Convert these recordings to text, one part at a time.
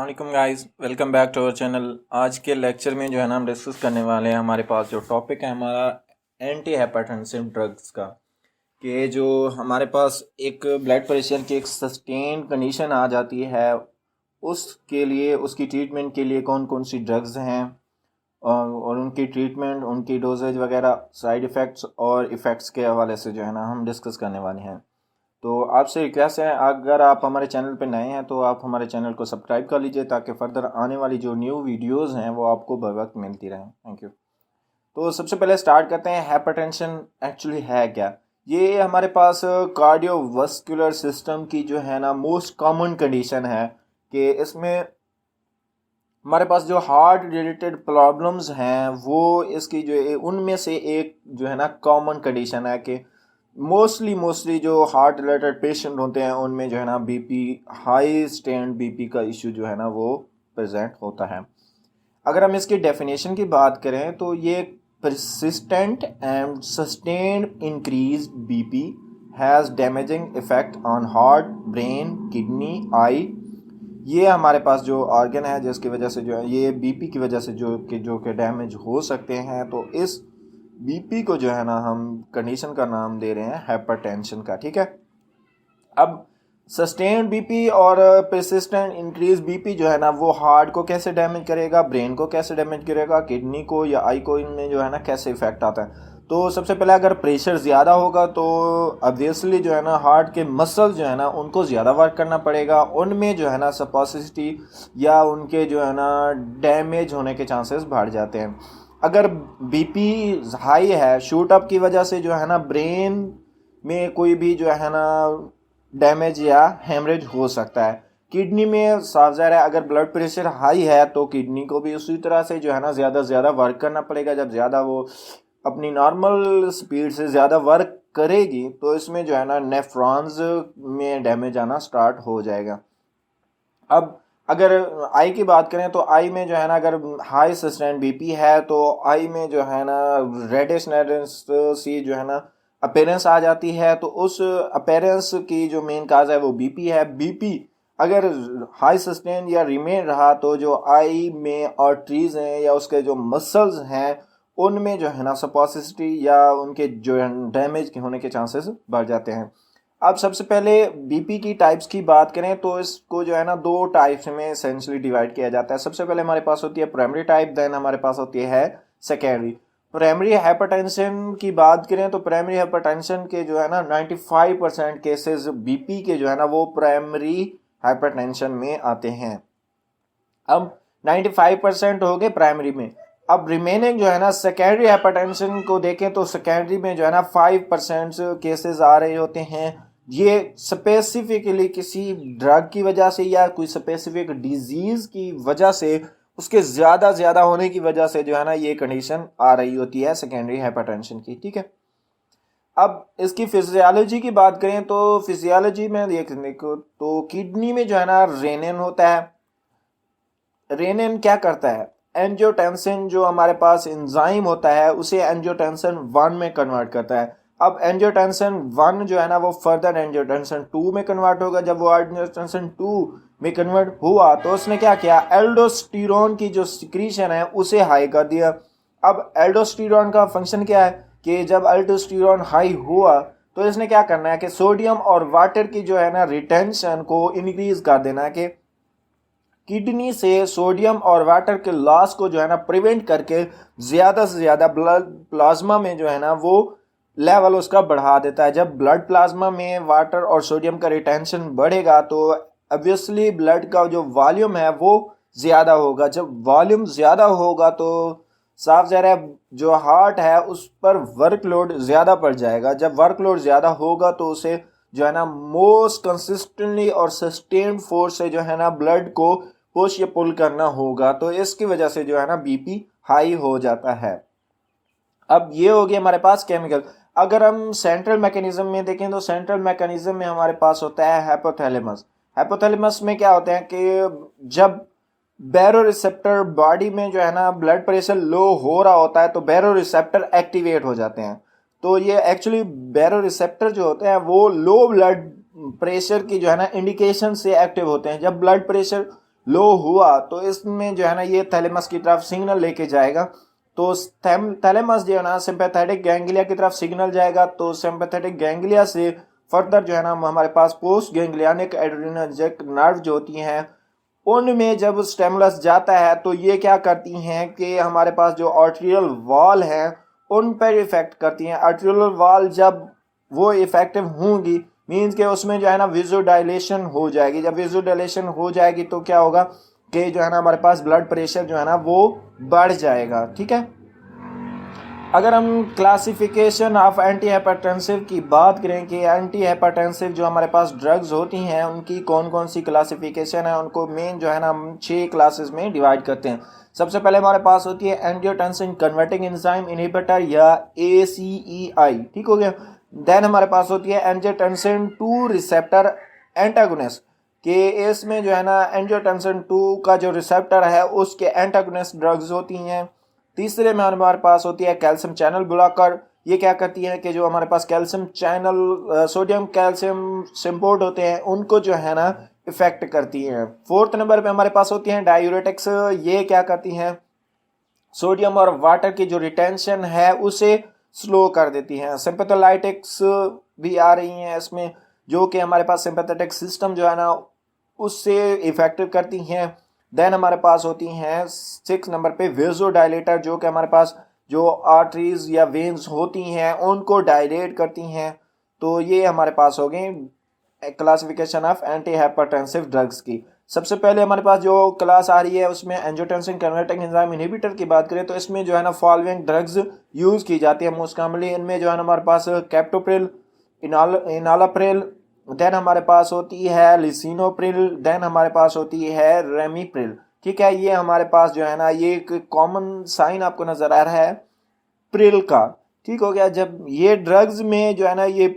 वालेकुम guys, welcome back to our channel. आज के लेक्चर में जो है ना हम डिस्कस करने वाले हैं, हमारे पास जो टॉपिक है हमारा एंटी हाइपरटेंसिव ड्रग्स का, कि जो हमारे पास एक ब्लड प्रेशर की एक सस्टेन कंडीशन आ जाती है, उसके लिए उसकी ट्रीटमेंट के लिए कौन कौन सी ड्रग्स हैं और उनकी ट्रीटमेंट, उनकी डोजेज वगैरह, साइड इफ़ेक्ट्स और इफ़ेक्ट्स के हवाले से जो है ना हम डिस्कस करने वाले हैं। तो आपसे रिक्वेस्ट है, अगर आप हमारे चैनल पर नए हैं तो आप हमारे चैनल को सब्सक्राइब कर लीजिए ताकि फर्दर आने वाली जो न्यू वीडियोस हैं वो आपको बर वक्त मिलती रहें। Thank you. तो सबसे पहले स्टार्ट करते हैं, हाइपरटेंशन एक्चुअली है क्या। ये हमारे पास कार्डियोवास्कुलर सिस्टम की जो है ना मोस्ट कॉमन कंडीशन है कि इसमें हमारे पास जो हार्ट रिलेटेड प्रॉब्लम्स हैं वो इसकी जो उनमें से एक जो है ना कॉमन कंडीशन है कि मोस्टली जो हार्ट रिलेटेड पेशेंट होते हैं उनमें जो है ना बीपी, हाई स्टैंड बीपी का इशू जो है ना वो प्रेजेंट होता है। अगर हम इसकी डेफिनेशन की बात करें तो ये persistent and sustained increase BP has damaging effect on heart, brain, kidney, eye। ये हमारे पास जो ऑर्गन है जिसकी वजह से जो है ये बीपी की वजह से जो कि डैमेज हो सकते हैं, तो इस बीपी को जो है ना हम कंडीशन का नाम दे रहे हैं हाइपरटेंशन का। ठीक है। अब सस्टेन्ड बीपी और परसिस्टेंट इंक्रीज बीपी जो है ना वो हार्ट को कैसे डैमेज करेगा, ब्रेन को कैसे डैमेज करेगा, किडनी को या आई को, इनमें जो है ना कैसे इफेक्ट आता है। तो सबसे पहले अगर प्रेशर ज़्यादा होगा तो ऑब्वियसली जो है ना हार्ट के मसल जो है ना उनको ज़्यादा वर्क करना पड़ेगा, उनमें जो है ना सपोसिटी या उनके जो है ना डैमेज होने के चांसेस बढ़ जाते हैं। अगर बीपी हाई है, शूट अप की वजह से जो है ना ब्रेन में कोई भी जो है ना डैमेज या हेमरेज हो सकता है। किडनी में साफ ज़ाहिर है अगर ब्लड प्रेशर हाई है तो किडनी को भी उसी तरह से जो है ना ज़्यादा से ज़्यादा वर्क करना पड़ेगा। जब ज़्यादा वो अपनी नॉर्मल स्पीड से ज़्यादा वर्क करेगी तो इसमें जो है ना नेफ्रॉन्स में डैमेज आना स्टार्ट हो जाएगा। अब अगर आई की बात करें तो आई में जो है ना अगर हाई सस्टेन्ड बीपी है तो आई में जो है ना रेडिश सी जो है ना अपेरेंस आ जाती है। तो उस अपेरेंस की जो मेन काज है वो बीपी है। बीपी अगर हाई सस्टेन या रिमेन रहा तो जो आई में आर्टरीज हैं या उसके जो मसल्स हैं उनमें जो है ना सपोसिटी या उनके जो डैमेज होने के चांसेस बढ़ जाते हैं। अब सबसे पहले बीपी की टाइप्स की बात करें तो इसको जो है ना दो टाइप्स में एसेंशियली डिवाइड किया जाता है। सबसे पहले हमारे पास होती है प्राइमरी टाइप, देन हमारे पास होती है सेकेंडरी। प्राइमरी हाइपरटेंशन की बात करें तो प्राइमरी हाइपरटेंशन के जो है ना 95% केसेस बीपी के जो है ना वो प्राइमरी हाइपरटेंशन में आते हैं। अब 95% हो गए प्राइमरी में। अब रिमेनिंग जो है ना सेकेंडरी हाइपरटेंशन को देखें तो सेकेंडरी में जो है ना 5% केसेस आ रहे होते हैं। ये स्पेसिफिकली किसी ड्रग की वजह से या कोई स्पेसिफिक डिजीज की वजह से, उसके ज़्यादा होने की वजह से जो है ना ये कंडीशन आ रही होती है सेकेंडरी हाइपरटेंशन की। ठीक है। अब इसकी फिजियोलॉजी की बात करें तो फिजियोलॉजी में देखने को तो किडनी में जो है ना रेनिन होता है। रेनिन क्या करता है, एंजियोटेंसिन जो हमारे पास एंजाइम होता है उसे एंजियोटेंसिन 1 में कन्वर्ट करता है। अब एंजियोटेंसिन 1 जो है ना वो फर्दर एंजियोटेंसिन 2 में कन्वर्ट होगा। जब वो एंजियोटेंसिन 2 में कन्वर्ट हुआ तो उसने क्या किया, एल्डोस्टेरोन की जो सिक्रीशन है उसे हाई कर दिया। अब एल्डोस्टेरोन का फंक्शन क्या है कि जब एल्डोस्टेरोन हाई हुआ तो इसने क्या करना है कि सोडियम और वाटर की जो है ना रिटेंशन को इंक्रीज कर देना है, कि किडनी से सोडियम और वाटर के लॉस को जो है ना प्रिवेंट करके ज़्यादा से ज़्यादा ब्लड प्लाज्मा में जो है ना वो लेवल उसका बढ़ा देता है। जब ब्लड प्लाज्मा में वाटर और सोडियम का रिटेंशन बढ़ेगा तो ऑब्वियसली ब्लड का जो वॉल्यूम है वो ज़्यादा होगा। जब वॉल्यूम ज़्यादा होगा तो साफ ज़ाहिर है जो हार्ट है उस पर वर्कलोड ज़्यादा पड़ जाएगा। जब वर्कलोड ज़्यादा होगा तो उसे जो है ना मोस्ट कंसिस्टेंटली और सस्टेन्ड फोर्स से जो है ना ब्लड को पुश या पुल करना होगा। तो इसकी वजह से जो है ना बीपी हाई हो जाता है। अब ये हो गया हमारे पास केमिकल। अगर हम सेंट्रल मैकेनिज्म में देखें तो सेंट्रल मैकेनिज्म में हमारे पास होता है हाइपोथैलेमस। हाइपोथैलेमस में क्या होता है कि जब बैरो रिसेप्टर बॉडी में जो है ना ब्लड प्रेशर लो हो रहा होता है तो बैरो रिसेप्टर एक्टिवेट हो जाते हैं। तो ये एक्चुअली बैरो रिसेप्टर जो होते हैं वो लो ब्लड प्रेशर की जो है ना इंडिकेशन से एक्टिव होते हैं। जब ब्लड प्रेशर लो हुआ तो इसमें जो है ना ये थैलेमस की तरफ सिग्नल लेके जाएगा। तो थैलेमस जो है ना सिंपैथेटिक गैंग्लिया की तरफ सिग्नल जाएगा। तो सिंपैथेटिक गैंग्लिया से फर्दर जो है ना हमारे पास पोस्ट गैंग्लियानिक एड्रेनर्जिक नर्व जो होती हैं उनमें जब स्टिमुलस जाता है तो ये क्या करती हैं कि हमारे पास जो आर्टेरियल वॉल है उन पर इफेक्ट करती हैं। आर्टेरियल वॉल जब वो इफेक्टिव होंगी मीन्स के उसमें जो है ना विजुडाइलेशन हो जाएगी। जब विजुडाइलेशन हो जाएगी तो क्या होगा कि जो है ना हमारे पास ब्लड प्रेशर जो है ना वो बढ़ जाएगा। ठीक है, अगर हम क्लासिफिकेशन ऑफ एंटी हाइपरटेंसिव की बात करें कि एंटी हाइपरटेंसिव जो हमारे पास ड्रग्स होती हैं उनकी कौन कौन सी क्लासिफिकेशन है, उनको मेन जो है ना हम 6 क्लासेस में डिवाइड करते हैं। सबसे पहले हमारे पास होती है एंजियोटेंसिन कन्वर्टिंग एंजाइम इनहिबिटर या ACEI, ठीक हो गया। देन हमारे पास होती है एंजियोटेंसिन 2 रिसेप्टर एंटागोनिस्ट कि इसमें जो है ना एंजियोटेंसिन 2 का जो रिसेप्टर है उसके एंटागोनिस्ट ड्रग्स होती हैं। तीसरे में हमारे पास होती है कैल्शियम चैनल ब्लॉकर। ये क्या करती है कि जो हमारे पास calcium channel sodium calcium symport होते हैं उनको जो है ना इफेक्ट करती हैं। फोर्थ नंबर पे हमारे पास होती हैं डायूरेटिक्स। ये क्या करती हैं सोडियम और वाटर की जो रिटेंशन है उसे स्लो कर देती हैं। सिंपैथोलाइटिक्स भी आ रही हैं इसमें जो कि हमारे पास सिंपैथेटिक सिस्टम जो है ना उससे इफेक्टिव करती हैं। देन हमारे पास होती हैं 6 नंबर पे वेज़ोडाइलेटर जो कि हमारे पास जो आर्टरीज या वेन्स होती हैं उनको डायलेट करती हैं। तो ये हमारे पास हो गई classification of anti hypertensive drugs की। सबसे पहले हमारे पास जो क्लास आ रही है उसमें एंजियोटेंसिन कन्वर्टिंग एंजाइम इनहिबिटर की बात करें तो इसमें जो है ना फॉलोइंग ड्रग्स यूज की जाती है मोस्ट कॉमनली। इनमें जो है ना हमारे पास कैप्टोप्रिल, इनालाप्रिल, देन हमारे पास होती है लिसिनोप्रिल, देन हमारे पास होती है रेमिप्रिल। ठीक है, ये हमारे पास जो है ना ये एक कॉमन साइन आपको नजर आ रहा है प्रिल का। ठीक हो गया, जब ये ड्रग्स में जो है ना ये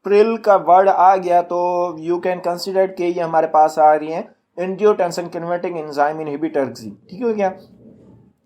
प्रिल का वर्ड आ गया तो यू कैन कंसिडर कि ये हमारे पास आ रही है एंजियोटेंसिन कन्वर्टिंग एंजाइम इनहिबिटर्स। ठीक हो गया,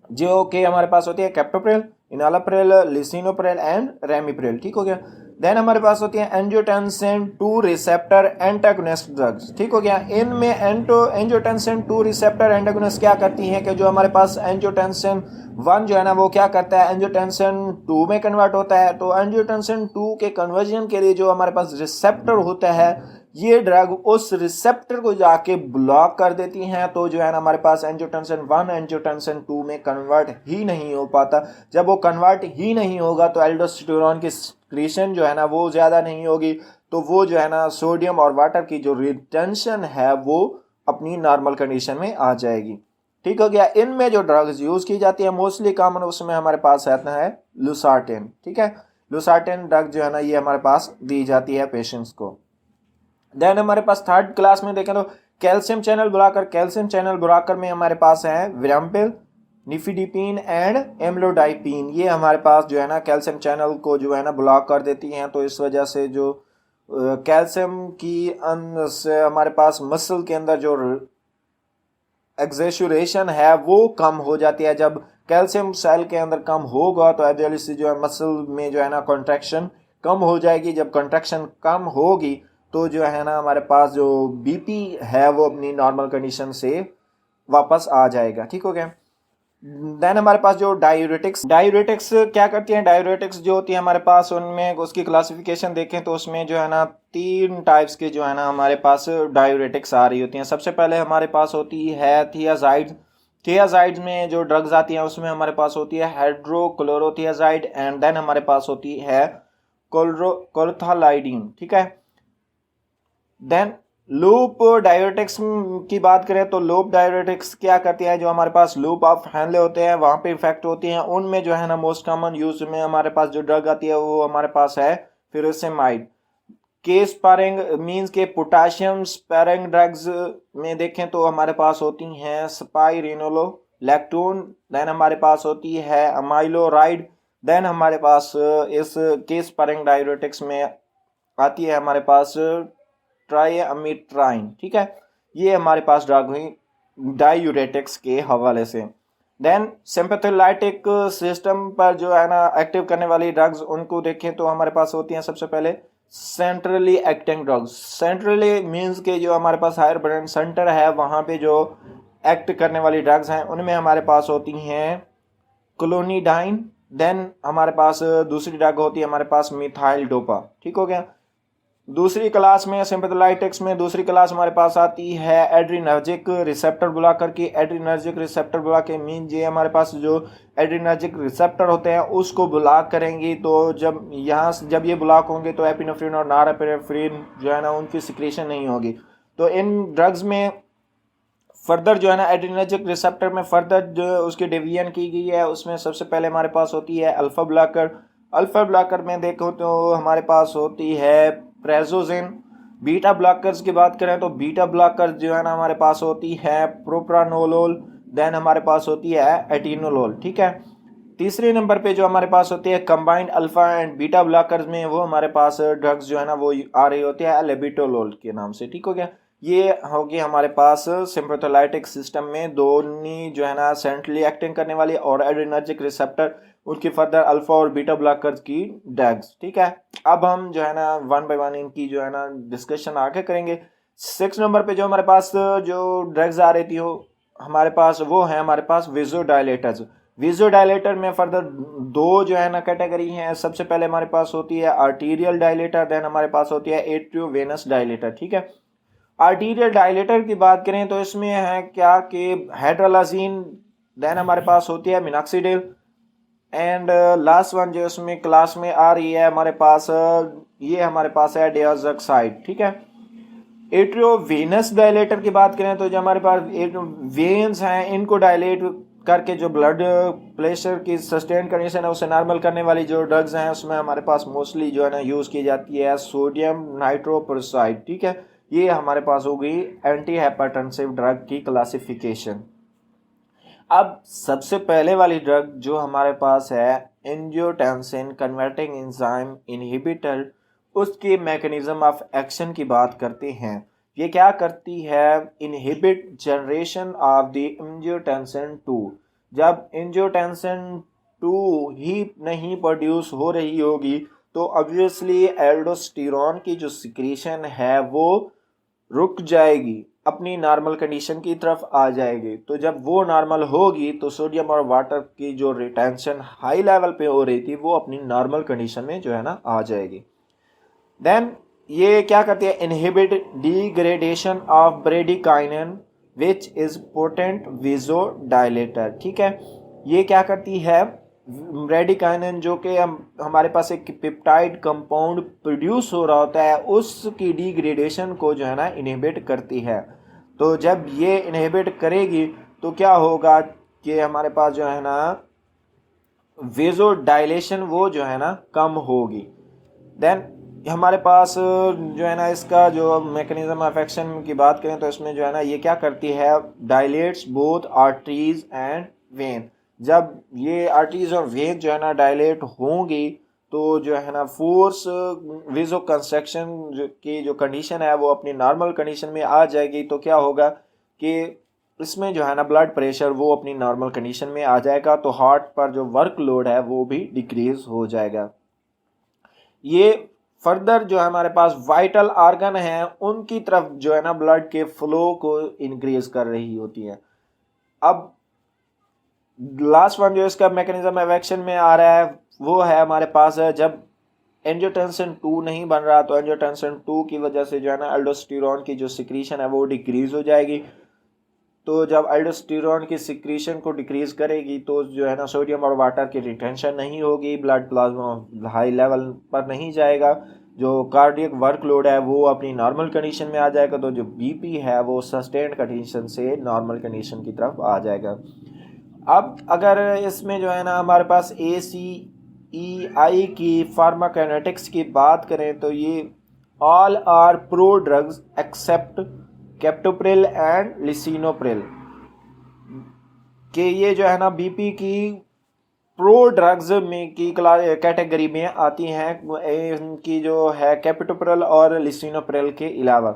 जो कि हमारे पास होती है captopril, enalapril, lisinopril and ramipril. ठीक हो गया। देन हमारे पास होती है एंजियोटेंसिन 2 रिसेप्टर एंटागोनिस्ट ड्रग्स। ठीक हो गया, इनमें एंजियोटेंसिन 2 रिसेप्टर एंटागोनिस्ट क्या करती हैं कि जो हमारे पास एंजियोटेंसिन 1 जो है ना वो क्या करता है एंजियोटेंसिन 2 में कन्वर्ट होता है। तो एंजियोटेंसिन 2 के कन्वर्जन के लिए जो हमारे पास रिसेप्टर होता है ये ड्रग उस रिसेप्टर को जाके ब्लॉक कर देती हैं। तो जो है ना हमारे पास एंजियोटेंसिन 1 एंजियोटेंसिन 2 में कन्वर्ट ही नहीं हो पाता। जब वो कन्वर्ट ही नहीं होगा तो एल्डोस्टेरोन की सिक्रीशन जो है ना वो ज़्यादा नहीं होगी। तो वो जो है ना सोडियम और वाटर की जो रिटेंशन है वो अपनी नॉर्मल कंडीशन में आ जाएगी। ठीक हो गया, इनमें जो ड्रग्स यूज़ की जाती है मोस्टली कॉमन उसमें हमारे पास आता है लुसार्टेन। ठीक है, लुसार्टेन ड्रग जो है ना ये हमारे पास दी जाती है पेशेंट्स को। देन हमारे पास थर्ड क्लास में देखें तो calcium channel blocker. Calcium channel blocker में हमारे पास है विराम्पिल, निफिडिपिन एंड एम्लोडाइपिन। ये हमारे पास जो है ना कैल्शियम चैनल को जो है ना ब्लॉक कर देती हैं। तो इस वजह से जो कैल्शियम की से हमारे पास मसल के अंदर जो एक्सेचुरेशन है वो कम हो जाती है। जब कैल्शियम सेल के अंदर कम होगा तो एब्जॉल्यूटली जो है मसल में जो है ना कॉन्ट्रैक्शन कम हो जाएगी। जब कॉन्ट्रैक्शन कम होगी तो जो है ना हमारे पास जो बीपी है वो अपनी नॉर्मल कंडीशन से वापस आ जाएगा। ठीक हो गया। देन हमारे पास जो डायूरेटिक्स क्या करती हैं। डायूरेटिक्स जो होती है हमारे पास उनमें उसकी क्लासिफिकेशन देखें तो उसमें जो है ना 3 टाइप्स के जो है ना हमारे पास डायूरेटिक्स आ रही होती हैं। सबसे पहले हमारे पास होती है थियाजाइड। थियाजाइड में जो ड्रग्स आती हैं उसमें हमारे पास होती है हाइड्रोक्लोरोथियाजाइड एंड देन हमारे पास होती है कोल्थालाइडिन। ठीक है, देन लूप डायूरेटिक्स की बात करें तो लूप डायूरेटिक्स क्या करती है, जो हमारे पास लूप ऑफ हैंडले होते हैं वहाँ पे इफेक्ट होती हैं। उनमें जो है ना मोस्ट कॉमन यूज में हमारे पास जो ड्रग आती है वो हमारे पास है फिरोसेमाइड। के स्पारिंग मीन्स के पोटाशियम स्पारिंग ड्रग्स में देखें तो हमारे पास होती हैं स्पाइरिनोलोलैक्टोन, देन हमारे पास होती है अमाइलोराइड, देन हमारे पास इस के स्पारिंग डायूरेटिक्स में आती है हमारे पास ट्राइएमिट्राइन। ठीक है, ये हमारे पास ड्रग हुई डायूरेटिक्स के हवाले से। देन सिंपैथोलाइटिक सिस्टम पर जो है ना एक्टिव करने वाली ड्रग्स उनको देखें तो हमारे पास होती हैं सबसे पहले centrally acting drugs. Centrally means के जो हमारे पास हायर ब्रेन सेंटर है वहाँ पे जो एक्ट करने वाली ड्रग्स हैं उनमें हमारे पास होती हैं क्लोनिडाइन, देन हमारे पास दूसरी ड्रग होती है हमारे पास मिथाइल डोपा। ठीक हो गया। दूसरी क्लास में सिंपैथेलाइटिक्स में दूसरी क्लास हमारे पास आती है एड्रीनर्जिक रिसेप्टर ब्लॉकर की। एड्रीनर्जिक रिसेप्टर ब्लॉकर मीन ये हमारे पास जो एड्रीनर्जिक रिसेप्टर होते हैं उसको ब्लॉक करेंगी, तो जब ये ब्लॉक होंगे तो एपिनेफ्रिन और नॉरएपिनेफ्रिन जो है ना उनकी सिक्रेशन नहीं होगी। तो इन ड्रग्स में फर्दर जो है ना एड्रीनर्जिक रिसेप्टर में फर्दर जो उसकी डिवीजन की गई है, उसमें सबसे पहले हमारे पास होती है अल्फा ब्लॉकर। अल्फा ब्लॉकर में देखो तो हमारे पास होती है प्रेजोजिन। बीटा ब्लॉकर्स की बात करें तो बीटा ब्लॉकर जो है ना हमारे पास होती है प्रोप्रानोलोल, देन हमारे पास होती है एटिनोलोल। ठीक है। तीसरे नंबर पे जो हमारे पास होती है combined alpha and beta blockers में वो हमारे पास ड्रग्स जो है ना वो आ रही होती है लेबिटोलोल के नाम से। ठीक हो गया। ये होगी हमारे पास सिंपैथेलाइटिक सिस्टम में दोनों जो है ना सेंट्रली एक्टिंग करने वाली और एड्रीनर्जिक रिसेप्टर उनकी फर्दर अल्फा और बीटा ब्लॉकर्स की ड्रग्स। ठीक है। अब हम जो है ना वन बाय वन इनकी जो है ना डिस्कशन आगे करेंगे। 6 नंबर पे जो हमारे पास जो ड्रग्स आ रही थी हो हमारे पास वो है हमारे पास विजोडायलेटर्स। विजोडायलेटर में फर्दर दो जो है ना कैटेगरी हैं। सबसे पहले हमारे पास होती है आर्टीरियल डायलेटर, देन हमारे पास होती है एट्रियोवेनस डायलेटर। ठीक है। आर्टीरियल डायलेटर की बात करें तो इसमें है क्या कि हाइड्रोलाजीन, देन हमारे पास होती है मिनॉक्सिडिल एंड लास्ट वन जो इसमें क्लास में आ रही है हमारे पास ये हमारे पास है डियाज़ोक्साइड। ठीक है। एट्रियोवेनस डायलेटर की बात करें तो जो हमारे पास वेन्स हैं इनको डायलेट करके जो ब्लड प्रेशर की सस्टेन कंडीशन है उसे नॉर्मल करने वाली जो ड्रग्स हैं उसमें हमारे पास मोस्टली जो है ना यूज़ की जाती है सोडियम नाइट्रोपेरोक्साइड। ठीक है। ये हमारे पास हो गई एंटी हाइपरटेंसिव ड्रग की क्लासिफिकेशन। अब सबसे पहले वाली ड्रग जो हमारे पास है एंजियोटेंसिन कन्वर्टिंग एंजाइम इनहिबिटर, उसके मैकेनिज्म ऑफ एक्शन की बात करते हैं। ये क्या करती है? Inhibit generation of the angiotensin 2। जब एंजियोटेंसिन 2 ही नहीं प्रोड्यूस हो रही होगी तो ऑब्वियसली एल्डोस्टेरोन की जो सिक्रीशन है वो रुक जाएगी, अपनी नॉर्मल कंडीशन की तरफ आ जाएगी। तो जब वो नॉर्मल होगी तो सोडियम और वाटर की जो रिटेंशन हाई लेवल पे हो रही थी वो अपनी नॉर्मल कंडीशन में जो है ना आ जाएगी। देन ये क्या करती है? Inhibit degradation of bradykinin which is potent vasodilator. ठीक है। ये क्या करती है? ब्रेडिकाइनिन जो कि हमारे पास एक पेप्टाइड कंपाउंड प्रोड्यूस हो रहा होता है उसकी डिग्रेडेशन को जो है ना इनहिबिट करती है। तो जब ये इनहिबिट करेगी तो क्या होगा कि हमारे पास जो है ना वेजोडाइलेशन वो जो है ना कम होगी। देन हमारे पास जो है ना इसका जो मैकेनिज्म ऑफ एक्शन की बात करें तो इसमें जो है ना ये क्या करती है? Dilates both arteries and when. जब ये आर्टरीज और वेन जो है ना डायलेट होंगी तो जो है ना फोर्स विजो कंस्ट्रक्शन की जो कंडीशन है वो अपनी नॉर्मल कंडीशन में आ जाएगी। तो क्या होगा कि इसमें जो है ना ब्लड प्रेशर वो अपनी नॉर्मल कंडीशन में आ जाएगा, तो हार्ट पर जो वर्कलोड है वो भी डिक्रीज हो जाएगा। ये फर्दर जो है हमारे पास वाइटल ऑर्गन है उनकी तरफ जो है ना ब्लड के फ्लो को इंक्रीज कर रही होती है। अब लास्ट वन जो इसका मैकेनिज्म ऑफ एक्शन में आ रहा है वो है हमारे पास है जब एंजियोटेंसिन 2 नहीं बन रहा तो एंजियोटेंसिन 2 की वजह से जो है ना एल्डोस्टेरोन की जो सिक्रीशन है वो डिक्रीज हो जाएगी। तो जब एल्डोस्टेरोन की सिक्रीशन को डिक्रीज करेगी तो जो है ना सोडियम और वाटर की रिटेंशन नहीं होगी, ब्लड प्लाज्मा हाई लेवल पर नहीं जाएगा, जो कार्डियक वर्कलोड है वो अपनी नॉर्मल कंडीशन में आ जाएगा, तो जो बीपी है वो सस्टेन्ड कंडीशन से नॉर्मल कंडीशन की तरफ आ जाएगा। अब अगर इसमें जो है ना हमारे पास ACEI की फार्माकोकाइनेटिक्स की बात करें तो ये all are prodrugs except captopril and lisinopril के ये जो है ना बीपी की प्रो ड्रग्स में की कैटेगरी में आती हैं। इनकी जो है कैप्टोप्रिल और लिसिनोप्रिल के अलावा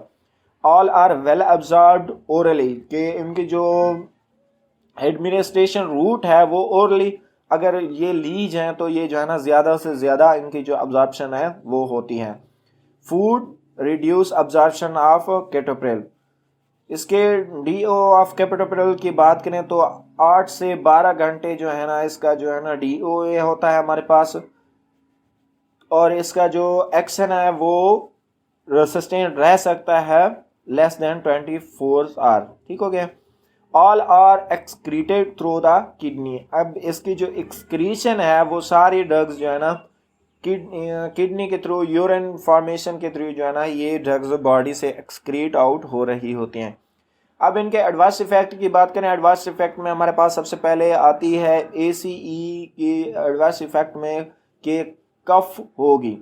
all are well absorbed orally के इनकी जो एडमिनिस्ट्रेशन रूट है वो ओरली अगर ये लीज हैं तो ये जो है ना ज़्यादा से ज़्यादा इनकी जो अब्जॉर्प्शन है वो होती है। Food reduce absorption of captopril इसके DO ऑफ कैपिटल की बात करें तो 8 से 12 घंटे जो है ना इसका जो है ना DOA होता है हमारे पास, और इसका जो एक्शन है वो सस्टेन रह सकता है लेस देन 24 आवर। ठीक हो गया। All are excreted through the kidney. अब इसकी जो एक्सक्रीशन है वो सारी ड्रग्स जो है ना किडनी के थ्रू, यूरिन फॉर्मेशन के थ्रू जो है ना ये ड्रग्स बॉडी से एक्सक्रीट आउट हो रही होती हैं। अब इनके एडवर्स इफेक्ट की बात करें, एडवर्स इफेक्ट में हमारे पास सबसे पहले आती है ACE की एडवर्स इफेक्ट में कि कफ होगी।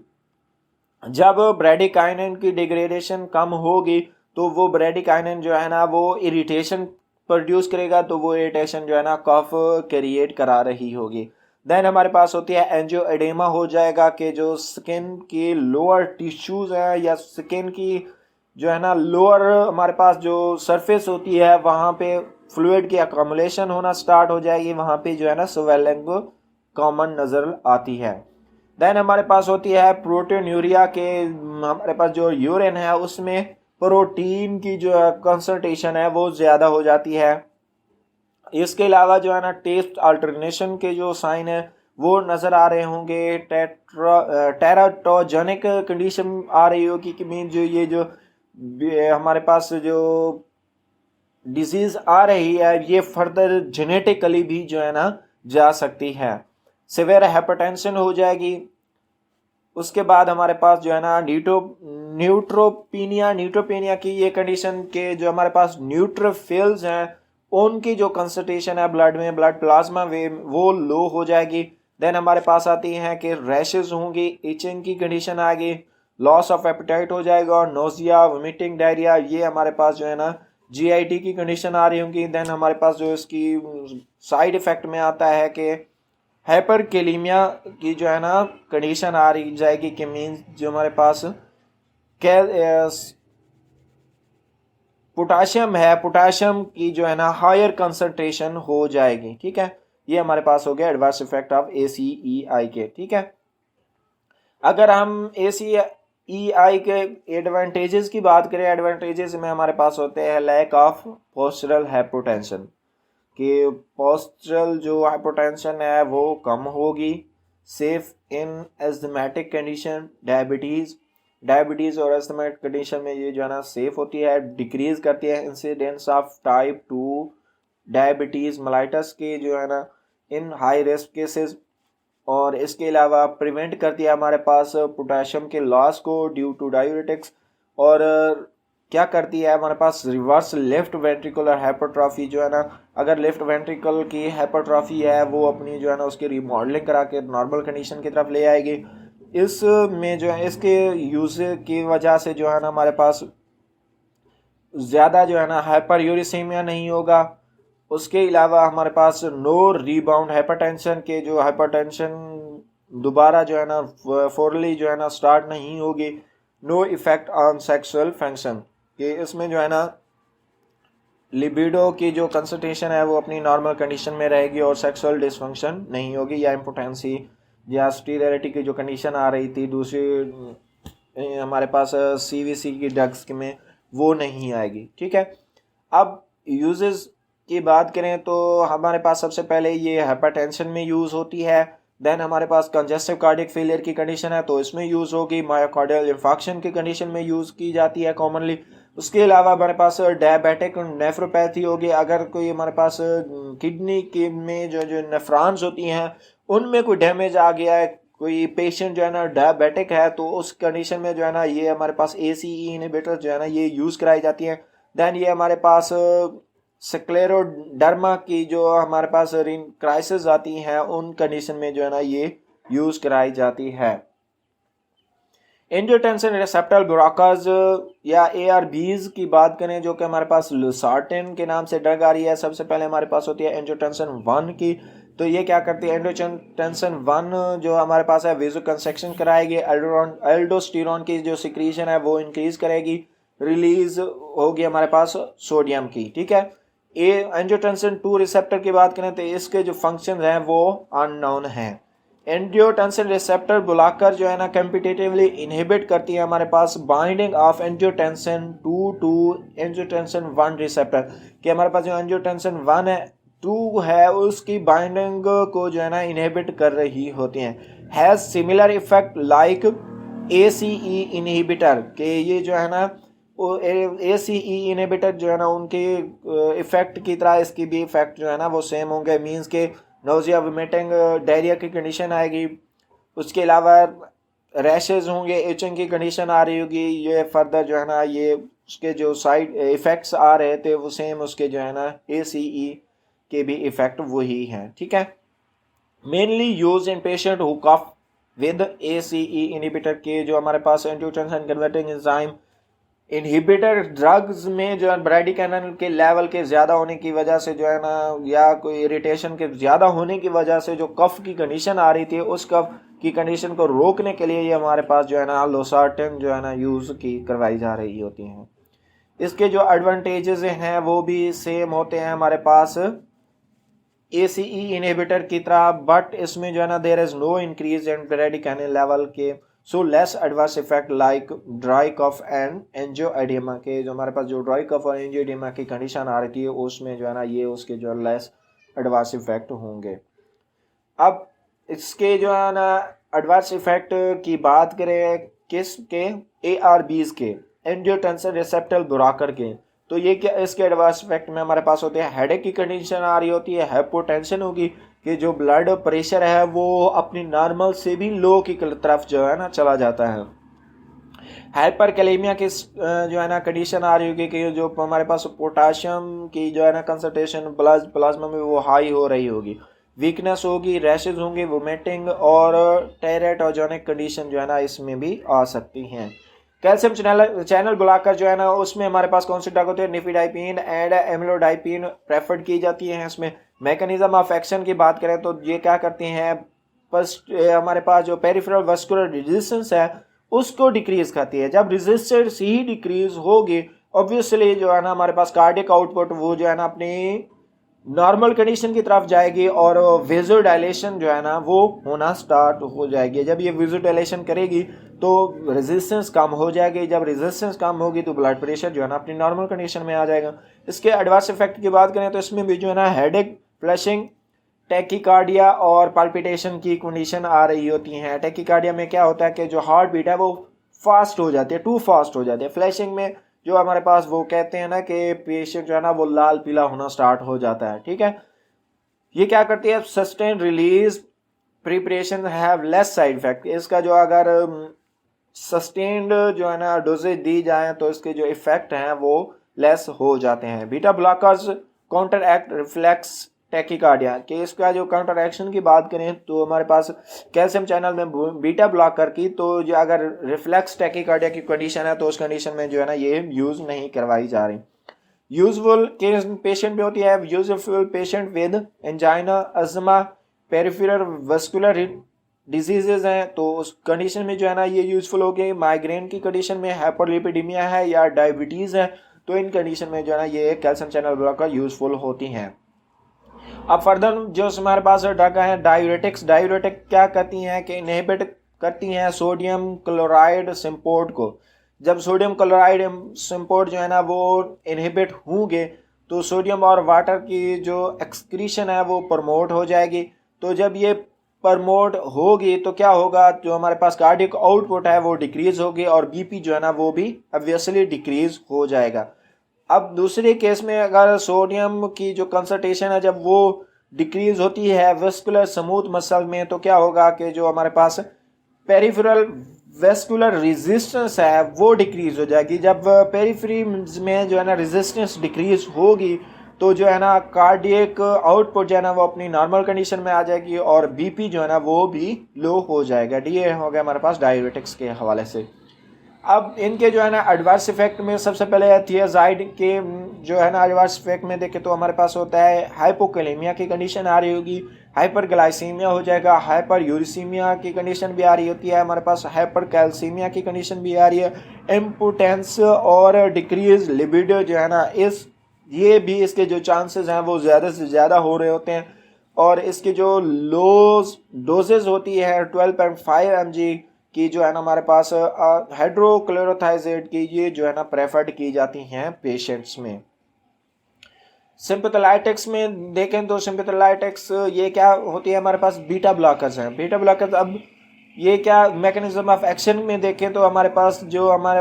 जब ब्रेडिकाइनिन की डिग्रेडेशन कम होगी तो वो ब्रेडिकाइनिन जो है ना वो इरिटेशन प्रोड्यूस करेगा, तो वो इरिटेशन जो है ना कफ क्रिएट करा रही होगी। देन हमारे पास होती है एंजियोएडेमा हो जाएगा कि जो स्किन की लोअर टिश्यूज हैं या स्किन की जो है ना लोअर हमारे पास जो सरफेस होती है वहाँ पे फ्लूइड की अकोमुलेशन होना स्टार्ट हो जाएगी, वहाँ पे जो है ना स्वेलिंग कॉमन नज़र आती है। देन हमारे पास होती है प्रोटीनूरिया के हमारे पास जो यूरिन है उसमें प्रोटीन की जो कंसंट्रेशन है वो ज़्यादा हो जाती है। इसके अलावा जो है ना टेस्ट अल्टरनेशन के जो साइन है वो नज़र आ रहे होंगे। टेराटोजेनिक कंडीशन आ रही होगी कि मीन जो ये जो हमारे पास जो डिजीज़ आ रही है ये फर्दर जेनेटिकली भी जो है ना जा सकती है। सिवियर हाइपरटेंशन हो जाएगी। उसके बाद हमारे पास जो है ना न्यूट्रोपीनिया की ये कंडीशन के जो हमारे पास न्यूट्रोफिल्स हैं उनकी जो कंसंट्रेशन है ब्लड में, ब्लड प्लाज्मा वे वो लो हो जाएगी। देन हमारे पास आती हैं कि रैशेस होंगी, इचिंग की कंडीशन आएगी, लॉस ऑफ एपेटाइट हो जाएगा, और नोजिया, वोमिटिंग, डायरिया, ये हमारे पास जो है ना GIT की कंडीशन आ रही होंगी। देन हमारे पास जो इसकी साइड इफेक्ट में आता है कि हाइपरकेलीमिया की जो है ना कंडीशन आ रही जाएगी कि मीन्स जो हमारे पास पोटाशियम है, पोटाशियम की जो है ना हायर कंसंट्रेशन हो जाएगी। ठीक है, ये हमारे पास हो गया एडवर्स इफेक्ट ऑफ ACEI के। ठीक है, अगर हम ACEI के एडवांटेजेस की बात करें, एडवांटेजेस में हमारे पास होते हैं लैक ऑफ पोस्चरल हाइपोटेंशन, कि पोस्चरल जो हाइपोटेंशन है वो कम होगी, safe in asthmatic condition, diabetes और एस्थमेटिक कंडीशन में ये जो है ना सेफ होती है, डिक्रीज करती है incidence of type 2 diabetes mellitus के जो है ना इन हाई रिस्क केसेस, और इसके अलावा प्रिवेंट करती है हमारे पास पोटेशियम के लॉस को ड्यू टू डायूरेटिक्स, और क्या करती है हमारे पास रिवर्स लेफ्ट वेंट्रिकुलर हाइपरट्रॉफी जो है ना, अगर लेफ्ट वेंट्रिकल की हाइपरट्रॉफी है वो अपनी जो है ना उसकी रिमॉडलिंग करा के नॉर्मल कंडीशन की तरफ ले आएगी। इसमें जो है इसके यूज की वजह से जो है ना हमारे पास ज़्यादा जो है ना हाइपर यूरिसीमिया नहीं होगा। उसके अलावा हमारे पास नो रीबाउंड हाइपरटेंशन के जो हाइपरटेंशन दोबारा जो है ना फोरली जो है ना स्टार्ट नहीं होगी। No effect on sexual function, कि इसमें जो है ना लिबिडो की जो कंसंट्रेशन है वो अपनी नॉर्मल कंडीशन में रहेगी और सेक्सुअल डिसफंक्शन नहीं होगी, या इम्पोटेंसी या स्टीरियलिटी की जो कंडीशन आ रही थी दूसरी हमारे पास CVC की ड्रग्स में वो नहीं आएगी। ठीक है, अब यूजेस की बात करें तो हमारे पास सबसे पहले ये हाइपरटेंशन में यूज़ होती है। देन हमारे पास कंजेस्टिव कार्डियक फेलियर की कंडीशन है तो इसमें यूज़ होगी। मायोकार्डियल इंफार्क्शन की कंडीशन में यूज़ की जाती है कॉमनली। उसके अलावा हमारे पास डायबिटिक नेफ्रोपैथी होगी, अगर कोई हमारे पास किडनी के में जो नेफ्रॉन्स होती हैं उनमें कोई डैमेज आ गया है, कोई पेशेंट जो है ना डायबिटिक है, तो उस कंडीशन में जो है ना ये हमारे पास ACE इनहिबिटर जो है ना ये यूज़ कराई जाती हैं। देन ये हमारे पास स्क्लेरोडर्मा की जो हमारे पास क्राइसिस आती हैं उन कंडीशन में जो है ना ये यूज़ कराई जाती है। एंजियोटेंसिन रिसेप्टर ब्लॉकर्स या ARBs की बात करें जो कि हमारे पास लुसार्टिन के नाम से ड्रग आ रही है। सबसे पहले हमारे पास होती है एंजियोटेंसिन 1 की, तो ये क्या करती है एंजियोटेंसिन 1 जो हमारे पास है वेसोकंस्ट्रिक्शन कराएगी, एल्डोस्टेरोन की जो सिक्रीशन है वो इंक्रीज करेगी, रिलीज होगी हमारे पास सोडियम की। ठीक है, एंजियोटेंसिन 2 रिसेप्टर की बात करें तो इसके जो फंक्शन हैं वो अननोन हैं। एंजियोटेंसिन रिसेप्टर बुलाकर जो है ना कम्पिटिटिवली इनहिबिट करती है हमारे पास binding of angiotensin 2 two angiotensin 1 receptor, कि हमारे पास जो एंजियोटेंसिन 1 है 2 है उसकी बाइंडिंग को जो है ना इनहिबिट कर रही होती हैं। Has similar effect like ACE inhibitor, के ये जो है ना ACE इनहिबिटर जो है ना उनके इफेक्ट की तरह इसकी भी इफेक्ट जो है ना वो सेम होंगे। मींस के नोजिया, वोमिटिंग, डायरिया की कंडीशन आएगी, उसके अलावा रैशेज होंगे, इचिंग की कंडीशन आ रही होगी। ये फर्दर जो है ना ये उसके जो साइड इफ़ेक्ट्स आ रहे थे वो सेम उसके जो है ना ACE के भी इफ़ेक्ट वही हैं। ठीक है, mainly use in patient who cough with ACE inhibitor, के जो हमारे पास angiotensin converting enzyme inhibitor drugs में जो है ब्रैडिकाइनिन के लेवल के ज़्यादा होने की वजह से जो है ना या कोई इरिटेशन के ज़्यादा होने की वजह से जो कफ की कंडीशन आ रही थी उस कफ की कंडीशन को रोकने के लिए ये हमारे पास जो है ना लोसार्टेन जो है ना यूज़ की करवाई जा रही होती हैं। इसके जो एडवांटेजेस हैं वो भी सेम होते हैं हमारे पास ACE इनहिबिटर की तरह, बट इसमें जो है ना there is no increase in bradykinin level के, so less adverse effect like dry cough and angioedema, के जो हमारे पास जो ड्राई कफ और एंजियोएडिमा की कंडीशन आ रही थी उसमें जो है ना ये उसके जो लेस एडवर्स इफेक्ट होंगे। अब इसके जो है ना एडवर्स इफेक्ट की बात करें किसके, ARBs के, एंजियोटेंसिन रिसेप्टर ब्लॉकर के, तो ये क्या इसके एडवर्स इफेक्ट में हमारे पास होते हैं हेडेक की कंडीशन आ रही होती है, हाइपोटेंशन होगी कि जो ब्लड प्रेशर है वो अपनी नॉर्मल से भी लो की तरफ जो है ना चला जाता है। हाइपर कैलेमिया की जो है ना कंडीशन आ रही होगी कि जो हमारे पास पोटाशियम की जो है ना कंसंट्रेशन प्लाज्मा में वो हाई हो रही होगी, वीकनेस होगी, रैशेज होंगे, वोमिटिंग और टेरेटोजेनिक कंडीशन जो है ना इसमें भी आ सकती हैं। कैल्शियम चैनल बुलाकर जो है ना उसमें हमारे पास कौन सी ड्रग होती है, निफिडाइपिन एंड एमिलोडाइपिन प्रेफर्ड की जाती है। इसमें मैकेनिज्म ऑफ एक्शन की बात करें तो ये क्या करती हैं, फर्स्ट हमारे पास जो पेरिफेरल वास्कुलर रेजिस्टेंस है उसको डिक्रीज करती है। जब रेजिस्टेंस ही डिक्रीज होगी ऑब्वियसली जो है ना हमारे पास कार्डियक आउटपुट वो जो है ना अपनी नॉर्मल कंडीशन की तरफ जाएगी और वेजो डायलेशन जो है ना वो होना स्टार्ट हो जाएगी। जब ये वेजो डायलेशन करेगी तो रेजिस्टेंस कम हो जाएगी, जब रेजिस्टेंस कम होगी तो ब्लड प्रेशर जो है ना अपनी नॉर्मल कंडीशन में आ जाएगा। इसके एडवर्स इफेक्ट की बात करें तो इसमें भी जो है ना हेडेक, फ्लशिंग, टैकीकार्डिया और पाल्पिटेशन की कंडीशन आ रही होती हैं। टैकीकार्डिया में क्या होता है कि जो हार्ट बीट है वो फास्ट हो जाती है, टू फास्ट हो जाती है। फ्लशिंग में जो हमारे पास वो कहते हैं ना कि पेशेंट जो है ना वो लाल पीला होना स्टार्ट हो जाता है। ठीक है, ये क्या करती है, sustain release preparation have less side effect. इसका जो अगर सस्टेन्ड जो है ना डोजेज दी जाए तो इसके जो इफेक्ट हैं वो लेस हो जाते हैं। Beta blockers counter act reflex tachycardia, कि इसका जो काउंटर एक्शन की बात करें तो हमारे पास कैल्शियम चैनल में बीटा ब्लॉकर की तो जो अगर रिफ्लेक्स टैकीकार्डिया की कंडीशन है तो उस कंडीशन में जो है ना ये यूज़ नहीं करवाई जा रही। यूजफुल केस पेशेंट में होती है, useful patient with angina, asthma, peripheral vascular diseases हैं तो उस कंडीशन में जो है ना ये यूजफुल हो गई। माइग्रेन की कंडीशन में, हाइपरलिपिडीमिया है या डायबिटीज़ है तो इन कंडीशन में जो है ना ये कैल्शियम चैनल ब्लॉकर यूजफुल होती हैं। अब फर्दर जो हमारे पास ड्रग है डायूरेटिक्स, डायूरेटिक क्या करती हैं कि इनहिबिट करती हैं सोडियम क्लोराइड सिम्पोर्ट को। जब सोडियम क्लोराइड सिम्पोर्ट जो है ना वो इनहिबिट होंगे तो सोडियम और वाटर की जो एक्सक्रीशन है वो प्रमोट हो जाएगी। तो जब ये प्रमोट होगी तो क्या होगा, जो हमारे पास कार्डियक आउटपुट है वो डिक्रीज होगी और बीपी जो है ना वो भी ऑब्वियसली डिक्रीज हो जाएगा। अब दूसरे केस में अगर सोडियम की जो कंसंट्रेशन है जब वो डिक्रीज होती है वेस्कुलर स्मूथ मसल में तो क्या होगा कि जो हमारे पास पेरिफेरल वेस्कुलर रेजिस्टेंस है वो डिक्रीज हो जाएगी। जब पेरिफेरी में जो है ना रेजिस्टेंस डिक्रीज होगी तो जो है ना कार्डियक आउटपुट जो है ना वो अपनी नॉर्मल कंडीशन में आ जाएगी और बीपी जो है ना वो भी लो हो जाएगा। ये हो गया हमारे पास डायूरेटिक्स के हवाले से। अब इनके जो है ना एडवर्स इफेक्ट में सबसे पहले थियाजाइड के जो है ना एडवर्स इफेक्ट में देखें तो हमारे पास होता है हाइपोकैलेमिया की कंडीशन आ रही होगी, हाइपरग्लाइसीमिया हो जाएगा, हाइपर यूरिसीमिया की कंडीशन भी आ रही होती है, हमारे पास हाइपर कैल्सीमिया की कंडीशन भी आ रही है, इम्पोटेंस और डिक्रीज लिबिडो जो है ना ये भी इसके जो चांसेस हैं वो ज़्यादा से ज़्यादा हो रहे होते हैं। और इसकी जो लो डोजेज होती है 12.5 mg की जो है ना हमारे पास हाइड्रोक्लोरोथाइजेट की ये जो है ना प्रेफर्ड की जाती हैं पेशेंट्स में। सिंपैथोलाइटिक्स में देखें तो सिंपैथोलाइटिक्स ये क्या होती है, हमारे पास बीटा ब्लॉकर्स हैं। बीटा ब्लॉकर्स अब ये क्या मैकेनिज्म ऑफ एक्शन में देखें तो हमारे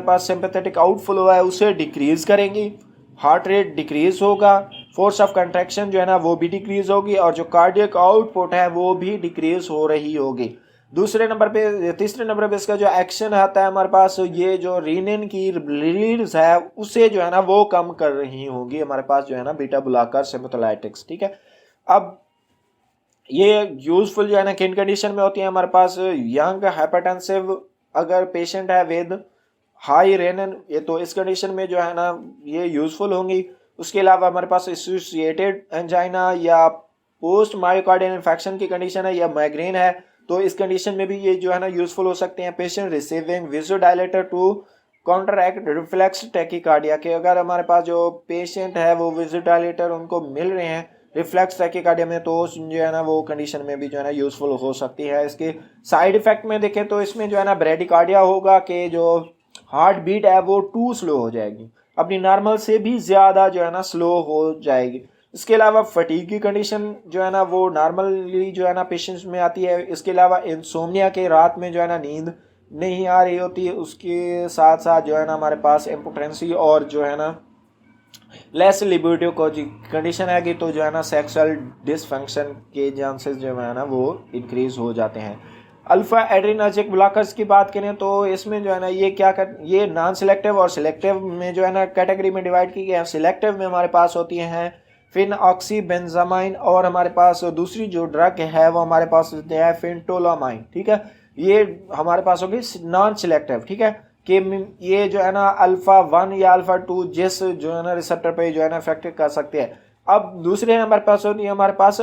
पास सिंपैथेटिक आउटफ्लो है उसे डिक्रीज करेंगी, हार्ट रेट डिक्रीज होगा, फोर्स ऑफ कंट्रैक्शन जो है ना वो भी डिक्रीज होगी और जो कार्डियक आउटपुट है वो भी डिक्रीज हो रही होगी। तीसरे नंबर पे इसका जो एक्शन आता है हमारे पास, ये जो रीनिन की रिलीज है उसे जो है ना वो कम कर रही होगी हमारे पास जो है ना बीटा ब्लॉकर सिंपैथोलाइटिक्स। ठीक है, अब ये यूजफुल जो है ना किन कंडीशन में होती है हमारे पास, यंग हाइपरटेंसिव अगर पेशेंट है विद हाई रेनिन, ये तो इस कंडीशन में जो है ना ये यूजफुल होंगी। उसके अलावा हमारे पास एसोसिएटेड एंजाइना या पोस्ट मायोकार्डियल इन्फेक्शन की कंडीशन है या माइग्रेन है, तो इस कंडीशन में भी ये जो है ना यूजफुल हो सकते हैं। Patient receiving vasodilator to contract reflex tachycardia के, अगर हमारे पास जो पेशेंट है वो विज़ोडाइलेटर उनको मिल रहे हैं रिफ्लेक्स टैकीकार्डिया में, तो जो है ना वो कंडीशन में भी जो है ना यूजफुल हो सकती है। इसके साइड इफेक्ट में देखें तो इसमें जो है ना ब्रेडिकार्डिया होगा कि जो हार्ट बीट है वो टू स्लो हो जाएगी, अपनी नॉर्मल से भी ज़्यादा जो है ना स्लो हो जाएगी। इसके अलावा फटीग की कंडीशन जो है ना वो नॉर्मली जो है ना पेशेंट्स में आती है। इसके अलावा इंसोम्निया के रात में जो है ना नींद नहीं आ रही होती है, उसके साथ साथ जो है ना हमारे पास इम्पोटेंसी और जो है ना लेस लिबिडो को कंडीशन आएगी, तो जो है ना सेक्सुअल डिसफंक्शन के चांसेस जो है ना वो इंक्रीज हो जाते हैं। अल्फा एड्रीनर्जिक ब्लॉकर्स की बात करें तो इसमें जो है ना ये नॉन सिलेक्टिव और सिलेक्टिव में जो है ना कैटेगरी में डिवाइड की गई है। सिलेक्टिव में हमारे पास होती हैं फिनऑक्सीबेंजामाइन और हमारे पास दूसरी जो ड्रग है वो हमारे पास होती है फिनटोलामाइन। ठीक है, ये हमारे पास होगी नॉन सिलेक्टिव। ठीक है, कि ये जो है ना अल्फा 1 या अल्फा 2 जिस जो है ना रिसेप्टर पे जो है ना इफेक्ट कर सकते हैं। अब दूसरे हमारे पास होती है हमारे पास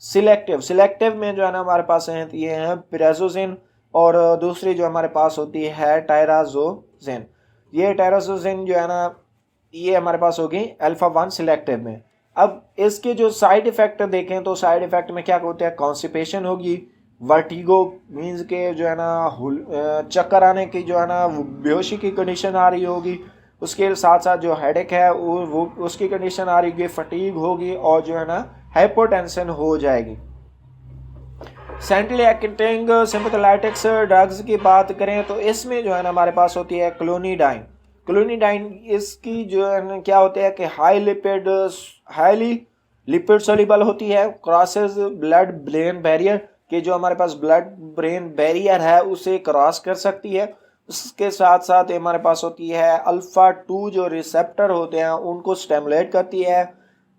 सिलेक्टिव में जो है ना हमारे पास है ये है पिराजोजिन और दूसरी जो हमारे पास होती है टायराजोजिन। ये टायराजोजिन जो है ना ये हमारे पास होगी अल्फा 1 सिलेक्टिव में। अब इसके जो साइड इफेक्ट देखें तो साइड इफेक्ट में क्या होता है, कॉन्स्टिपेशन होगी, वर्टिगो मीन्स के जो है ना चक्कर आने की जो है ना बेहोशी की कंडीशन आ रही होगी। उसके साथ साथ जो हेडेक है वो उसकी कंडीशन आ रही होगी, फटीग होगी और जो है ना हाइपोटेंशन हो जाएगी। सेंट्रली एक्टिंग सिंपैथोलाइटिक्स ड्रग्स की बात करें तो इसमें जो है ना हमारे पास होती है क्लोनिडाइन। इसकी जो है ना क्या होता है कि हाईली लिपिड सोल्यूबल होती है, क्रॉसेस ब्लड ब्रेन बैरियर कि जो हमारे पास ब्लड ब्रेन बैरियर है उसे क्रॉस कर सकती है। उसके साथ साथ हमारे पास होती है अल्फा 2 जो रिसेप्टर होते हैं उनको स्टिमुलेट करती है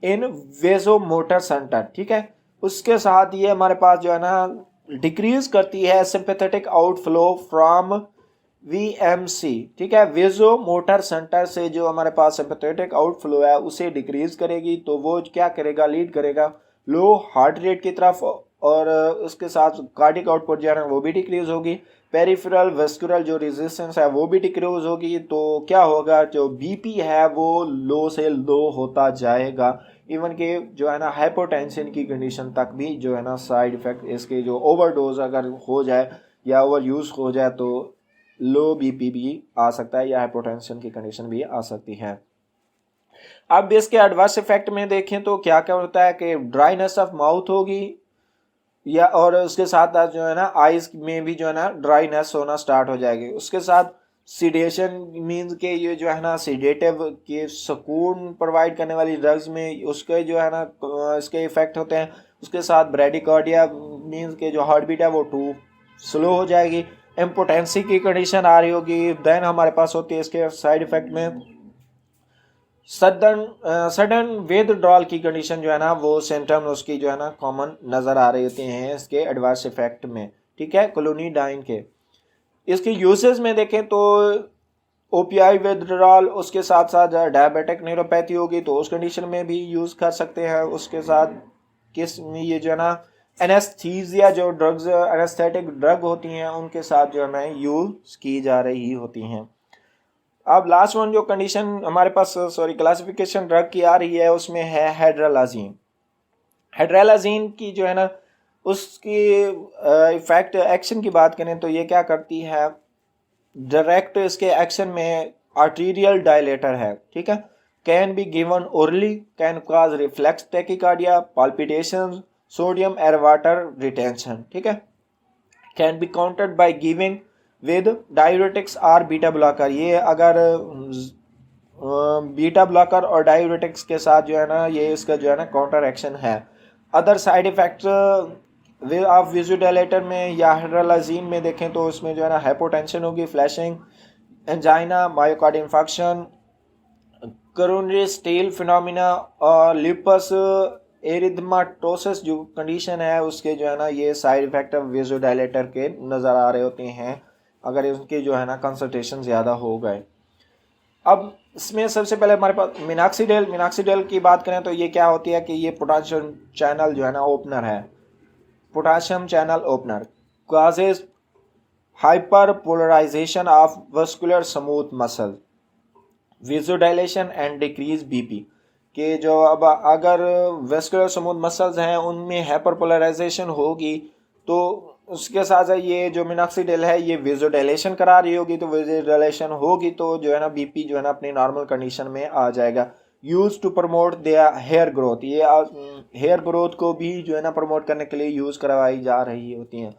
इन वेजोमोटर सेंटर। ठीक है, उसके साथ ये हमारे पास जो है ना डिक्रीज करती है सिंपैथेटिक आउटफ्लो फ्रॉम VMC। ठीक है, वेजो मोटर सेंटर से जो हमारे पास सिंपैथेटिक आउटफ्लो है उसे डिक्रीज करेगी, तो वो क्या करेगा, लीड करेगा लो हार्ट रेट की तरफ और उसके साथ कार्डिक आउटपुट जो है ना वो भी डिक्रीज होगी। पेरिफेरल वेस्कुलर जो रेजिस्टेंस है वो भी डिक्रीज होगी, तो क्या होगा, जो बीपी है वो लो से लो होता जाएगा। इवन के जो है ना हाइपोटेंशन की कंडीशन तक भी जो है ना साइड इफेक्ट इसके जो ओवरडोज अगर हो जाए या ओवर यूज हो जाए तो लो बीपी भी आ सकता है या हाइपोटेंशन की कंडीशन भी आ सकती है। अब इसके एडवर्स इफेक्ट में देखें तो क्या क्या होता है कि ड्राइनेस ऑफ माउथ होगी या और उसके साथ जो है ना आइज में भी जो है ना ड्राइनेस होना स्टार्ट हो जाएगी। उसके साथ सीडेशन मीन्स के ये जो है ना सीडेटिव के सुकून प्रोवाइड करने वाली ड्रग्स में उसके जो है ना इसके इफेक्ट होते हैं। उसके साथ ब्रेडिकार्डिया मीन्स के जो हार्ट बीट है वो टू स्लो हो जाएगी। इम्पोटेंसी की कंडीशन आ रही होगी। देन हमारे पास होती है इसके साइड इफेक्ट में सडन विथड्रॉल की कंडीशन जो है ना वो सिम्टम उसकी जो है ना कॉमन नज़र आ रही होती हैं इसके एडवर्स इफेक्ट में। ठीक है, क्लोनिडाइन के इसके यूजेस में देखें तो ओपीआई विथड्रॉल, उसके साथ साथ डायबिटिक न्यूरोपैथी होगी तो उस कंडीशन में भी यूज़ कर सकते हैं। उसके साथ किस ये जो है ना एनेस्थीसिया जो ड्रग्स एनेस्थेटिक ड्रग होती हैं उनके साथ जो है ना यूज़ की जा रही होती हैं। अब लास्ट वन जो कंडीशन हमारे पास क्लासिफिकेशन ड्रग की आ रही है उसमें है हेड्रालाजीन। हाइड्रोलाजीन की जो है ना उसकी इफेक्ट एक्शन की बात करें तो ये क्या करती है, डायरेक्ट इसके एक्शन में आर्टीरियल डायलेटर है, ठीक है। Can be given orally, can cause reflex tachycardia, palpitation, sodium or water retention, ठीक है। Can be countered by giving with diuretics or beta blocker, ये अगर बीटा ब्लॉकर और डायूरेटिक्स के साथ जो है ना ये इसका जो है ना काउंटर एक्शन है। अदर साइड इफेक्ट्स आप विजुडाइलेटर में या हाइड्रोलाजीन में देखें तो उसमें जो है ना हाइपोटेंशन होगी, flashing, angina, मायोकार्ड infection, coronary steel phenomena और लिपस एरिथमाटोसिस जो कंडीशन है उसके जो है ना ये साइड इफेक्ट विजुडाइलेटर के नज़र आ रहे होते हैं अगर उनके जो है ना कंसंट्रेशन ज़्यादा हो गए। अब इसमें सबसे पहले हमारे पास मिनॉक्सिडिल की बात करें तो ये क्या होती है कि ये पोटेशियम चैनल जो है ना ओपनर है, potassium channel opener causes hyperpolarization of vascular smooth muscle, vasodilation and decrease BP, कि जो अब अगर वेस्कुलर स्मूथ मसल्स हैं उनमें हाइपरपोलराइजेशन होगी तो उसके साथ साथ ये जो मिनॉक्सिडिल है ये विजुडाइलेशन करा रही होगी, तो विजुडाइलेशन होगी तो जो है ना बीपी जो है ना अपनी नॉर्मल कंडीशन में आ जाएगा। Use to promote their hair growth, ये हेयर ग्रोथ को भी जो है ना प्रमोट करने के लिए यूज करवाई जा रही होती हैं।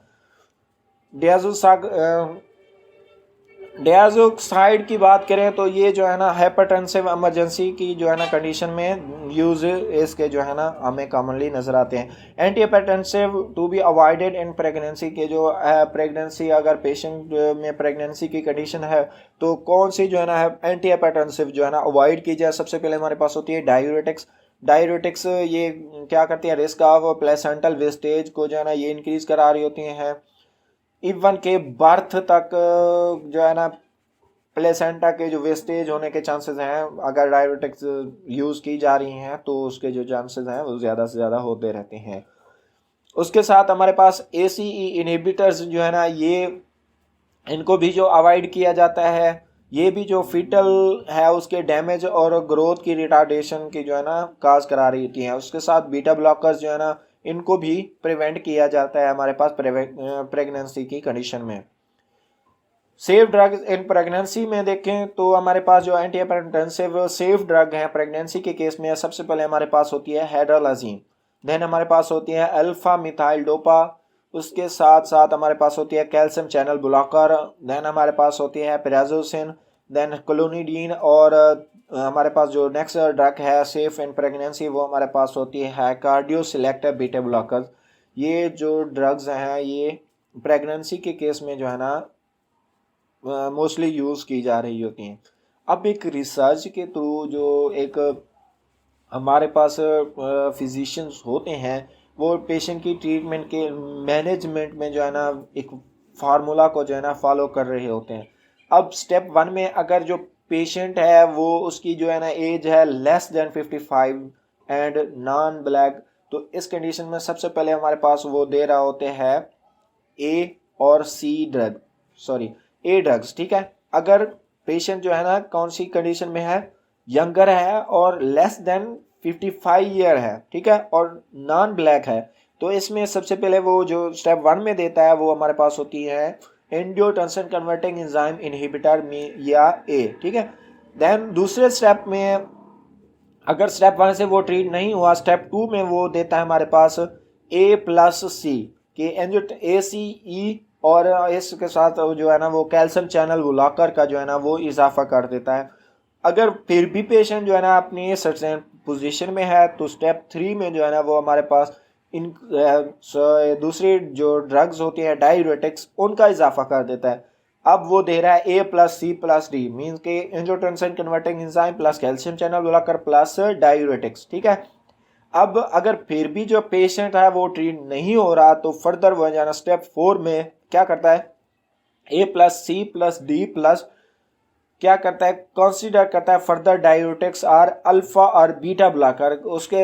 डियाज़ोक्साइड की बात करें तो ये जो है ना हाइपरटेंसिव इमरजेंसी की जो है ना कंडीशन में यूज इसके जो है ना हमें कॉमनली नजर आते हैं। Antihypertensive to be avoided in pregnancy, के जो प्रेगनेंसी अगर पेशेंट में प्रेगनेंसी की कंडीशन है तो कौन सी जो है ना एंटी हाइपरटेंसिव जो है ना अवॉइड की जाए। सबसे पहले हमारे पास होती है डायूरेटिक्स ये क्या करती है, रिस्क ऑफ प्लेसेंटल वेस्टेज को जो है ना ये इंक्रीज करा रही होती हैं। इवन के बर्थ तक जो है ना प्लेसेंटा के जो वेस्टेज होने के चांसेस हैं अगर डायबिटिक्स यूज़ की जा रही हैं तो उसके जो चांसेस हैं वो ज़्यादा से ज़्यादा होते रहते हैं। उसके साथ हमारे पास ACE इनहिबिटर्स जो है ना ये इनको भी जो अवॉइड किया जाता है, ये भी जो फीटल है उसके डैमेज और ग्रोथ की रिटार्डेशन की जो है ना काज करा रही होती हैं। उसके साथ बीटा ब्लॉकर्स जो है ना इनको भी प्रिवेंट किया जाता है हमारे पास प्रेगनेंसी की कंडीशन में। सेफ ड्रग इन प्रेगनेंसी में देखें तो हमारे पास जो एंटी हाइपरटेंसिव सेफ ड्रग है प्रेगनेंसी के केस में सबसे पहले हमारे पास होती है हाइड्रोलाजीन, देन हमारे पास होती है अल्फा मिथाइल डोपा, उसके साथ साथ हमारे पास होती है कैल्शियम चैनल ब्लॉकर, देन हमारे पास होती है पेराजोसिन, देन क्लोनिडीन, और हमारे पास जो नेक्स्ट ड्रग है सेफ इन प्रेगनेंसी वो हमारे पास होती है कार्डियो सिलेक्टिव बीटा ब्लॉकर्स। ये जो ड्रग्स हैं ये प्रेगनेंसी के केस में जो है ना मोस्टली यूज़ की जा रही होती हैं। अब एक रिसर्च के थ्रू जो एक हमारे पास फिजिशियंस होते हैं वो पेशेंट की ट्रीटमेंट के मैनेजमेंट में जो है ना एक फार्मूला को जो है ना फॉलो कर रहे होते हैं। अब स्टेप 1 में अगर जो पेशेंट है वो उसकी जो है ना एज है less than 55 and non black, तो इस कंडीशन में सबसे पहले हमारे पास वो दे रहा होते हैं ए और सी ड्रग, सॉरी ए ड्रग्स, ठीक है। अगर पेशेंट जो है ना कौन सी कंडीशन में है, यंगर है और लेस देन 55 ईयर है, ठीक है, और नॉन ब्लैक है, तो इसमें सबसे पहले वो जो स्टेप 1 में देता है वो हमारे पास होती है एंजियोटेंसिन कन्वर्टिंग एंजाइम इनहिबिटर में या ए, ठीक है। देन दूसरे स्टेप में अगर स्टेप 1 से वो ट्रीट नहीं हुआ, स्टेप 2 में वो देता है हमारे पास A+C के ACE, और इसके साथ जो है ना वो कैल्शियम चैनल ब्लॉकर का जो है ना वो इजाफा कर देता है। अगर फिर भी पेशेंट जो है ना अपनी सर्टेन पोजीशन में है तो स्टेप 3 में जो है ना वो हमारे पास इन दूसरी जो ड्रग्स होती है डायूरेटिक्स उनका इजाफा कर देता है। अब वो दे रहा है A+C+D मीन्स के angiotensin converting enzyme plus calcium channel blocker plus diuretics, ठीक है। अब अगर फिर भी जो पेशेंट है वो ट्रीट नहीं हो रहा तो फर्दर वो जाना स्टेप 4 में क्या करता है A+C+D प्लस क्या करता है, कंसीडर करता है फर्दर डायूरेटिक्स और अल्फा और बीटा ब्लॉकर। उसके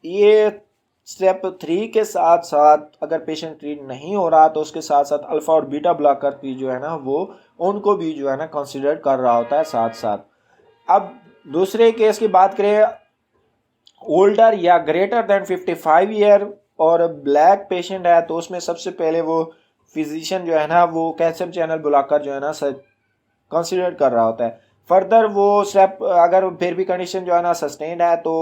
ये स्टेप 3 के साथ साथ अगर पेशेंट ट्रीट नहीं हो रहा तो उसके साथ साथ अल्फा और बीटा ब्लॉकर की जो है ना वो उनको भी जो है ना कंसीडर कर रहा होता है साथ साथ। अब दूसरे केस की बात करें ओल्डर या ग्रेटर देन 55 ईयर और ब्लैक पेशेंट है तो उसमें सबसे पहले वो फिजिशियन जो है ना वो कैल्शियम चैनल बुलाकर जो है ना कंसिडर कर रहा होता है। फर्दर वो स्टेप अगर फिर भी कंडीशन जो है ना सस्टेन्ड है तो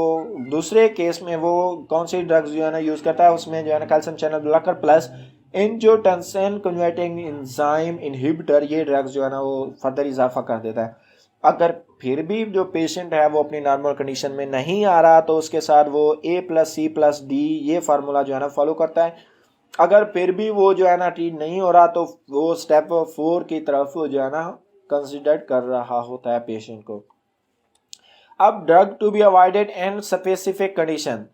दूसरे केस में वो कौन सी ड्रग्स जो है ना यूज़ करता है, उसमें जो है ना calcium channel blocker plus angiotensin converting enzyme inhibitor, ये ड्रग्स जो है ना वो फर्दर इजाफा कर देता है। अगर फिर भी जो पेशेंट है वो अपनी नॉर्मल कंडीशन में नहीं आ रहा तो उसके साथ वो A+C+D ये फार्मूला जो है ना फॉलो करता है। अगर फिर भी वो जो है ना ट्रीट नहीं हो रहा तो वो स्टेप 4 की तरफ जो है ना कंसिडर कर रहा होता है पेशेंट को। अब drug to be avoided in specific condition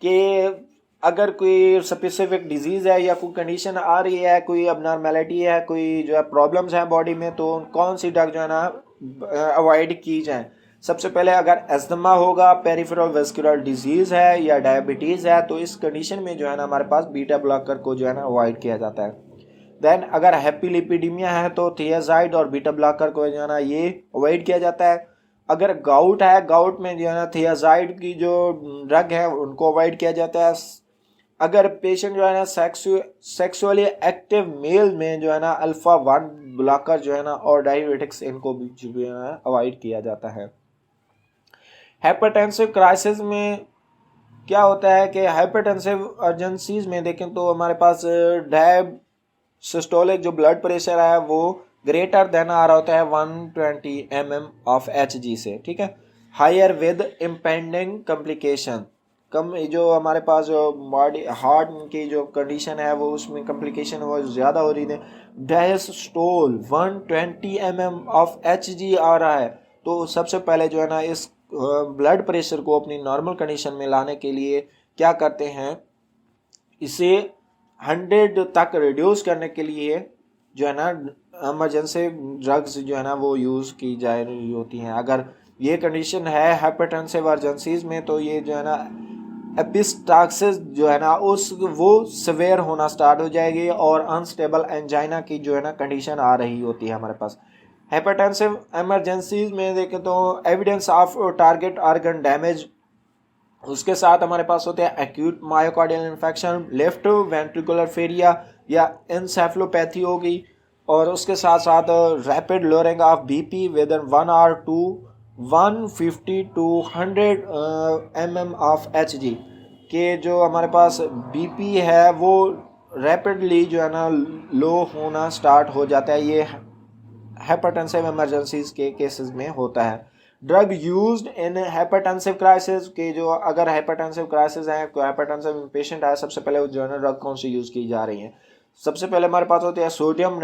कि अगर कोई स्पेसिफिक डिजीज़ है या कोई कंडीशन आ रही है, कोई अबनॉर्मेलिटी है, कोई जो है प्रॉब्लम्स हैं बॉडी में, तो कौन सी ड्रग जो है ना अवॉइड की जाए। सबसे पहले अगर अस्थमा होगा, पेरिफेरल वेस्कुलर डिजीज़ है या डायबिटीज़ है तो इस कंडीशन में जो है ना हमारे पास बीटा ब्लॉकर को जो है ना अवॉइड किया जाता है। देन अगर हैप्पीलिपिडीमिया है तो थियाजाइड और बीटा ब्लॉकर को जो है ना ये अवॉइड किया जाता है। अगर गाउट है, गाउट में जो है ना थियाजाइड की जो ड्रग है उनको अवॉइड किया जाता है। अगर पेशेंट जो है ना सेक्सुअली एक्टिव मेल में जो है ना अल्फा 1 ब्लॉकर जो है ना और डायबिटिक्स इनको भी जो है ना अवॉइड किया जाता है। हाइपरटेंसिव क्राइसिस में क्या होता है कि हाइपरटेंसिव अर्जेंसीज में देखें तो हमारे पास सिस्टोलिक जो ब्लड प्रेशर है वो ग्रेटर देन आ रहा होता है 120 mm ऑफ Hg से, ठीक है। हायर विद इम्पेंडिंग कॉम्प्लिकेशन, कम जो हमारे पास जो बॉडी हार्ट की जो कंडीशन है वो उसमें कॉम्प्लिकेशन वो ज़्यादा हो रही है। डायस्टोल 120 mm ऑफ Hg आ रहा है तो सबसे पहले जो है ना इस ब्लड प्रेशर को अपनी नॉर्मल कंडीशन में लाने के लिए क्या करते हैं, इसे 100 तक रिड्यूस करने के लिए जो है ना इमरजेंसी ड्रग्स जो है ना वो यूज़ की जा रही होती हैं। अगर ये कंडीशन है हाइपरटेंसिव अर्जेंसीज में तो ये जो है ना एपिस्टाक्सिस जो है ना उस वो सवेयर होना स्टार्ट हो जाएगी और अनस्टेबल एंजाइना की जो है ना कंडीशन आ रही होती है हमारे पास। हाइपरटेंसिव इमरजेंसीज में देखें तो evidence of target organ damage, उसके साथ हमारे पास होते हैं acute myocardial infection, left ventricular failure या एनसेफलोपैथी होगी, और उसके साथ साथ rapid lowering of BP within 1 hour to 150 to 100 mm of Hg के जो हमारे पास बीपी है वो रैपिडली जो है ना लो होना स्टार्ट हो जाता है। ये हाइपरटेंसिव इमरजेंसीज के केसेस में होता है। Drug used in hypertensive crisis के जो अगर हाइपरटेंसिव क्राइसिस है, कोई हाइपरटेंसिव पेशेंट है, सबसे पहले जो है ना ड्रग कौन सी यूज़ की जा रही है। सबसे पहले हमारे पास होते हैं सोडियम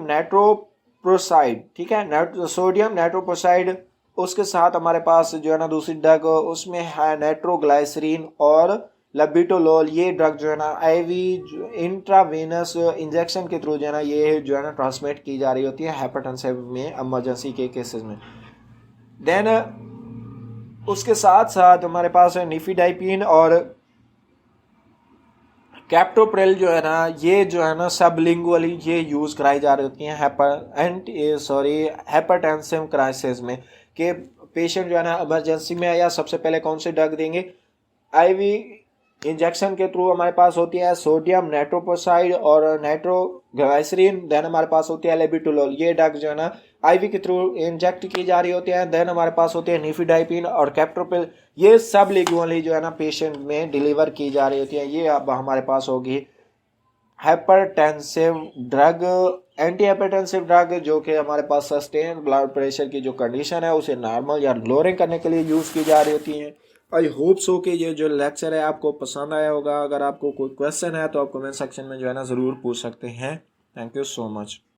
नाइट्रोप्रोसाइड, ठीक है, सोडियम नाइट्रोप्रोसाइड। उसके साथ हमारे पास जो है ना दूसरी ड्रग उसमें है नाइट्रोग्लाइसरीन और लबिटोलोल। ये ड्रग जो है ना आईवी इंट्रावेनस इंजेक्शन के थ्रू जो है ना ये जो है ना ट्रांसमिट की जा रही होती है हाइपरटेंसिव में इमरजेंसी के केसेस में। देन उसके साथ साथ हमारे पास है निफिडाइपिन और कैप्टोप्रिल जो है ना ये जो है ना सबलिंगुअली ये यूज़ कराई जा रही होती हैं हाइपरटेंसिव क्राइसिस में कि पेशेंट जो है ना इमरजेंसी में आया, सबसे पहले कौन सी ड्रग देंगे, आईवी इंजेक्शन के थ्रू हमारे पास होती है सोडियम नाइट्रोप्रोसाइड और नाइट्रोग्लाइसरीन। देन हमारे पास होती है लेबिटोलोल, ये ड्रग जो है ना आईवी के थ्रू इंजेक्ट की जा रही होती है। देन हमारे पास होती है निफिडाइपिन और कैप्टोप्रिल, ये सब लिगुअली जो है ना पेशेंट में डिलीवर की जा रही होती है। ये अब हमारे पास होगी hypertensive drug, anti hypertensive drug जो कि हमारे पास सस्टेन ब्लड प्रेशर की जो कंडीशन है उसे नॉर्मल या लोअरिंग करने के लिए यूज़ की जा रही होती हैं। आई होप सो कि ये जो लेक्चर है आपको पसंद आया होगा। अगर आपको कोई क्वेश्चन है तो आप कमेंट सेक्शन में जो है ना ज़रूर पूछ सकते हैं। Thank you so much.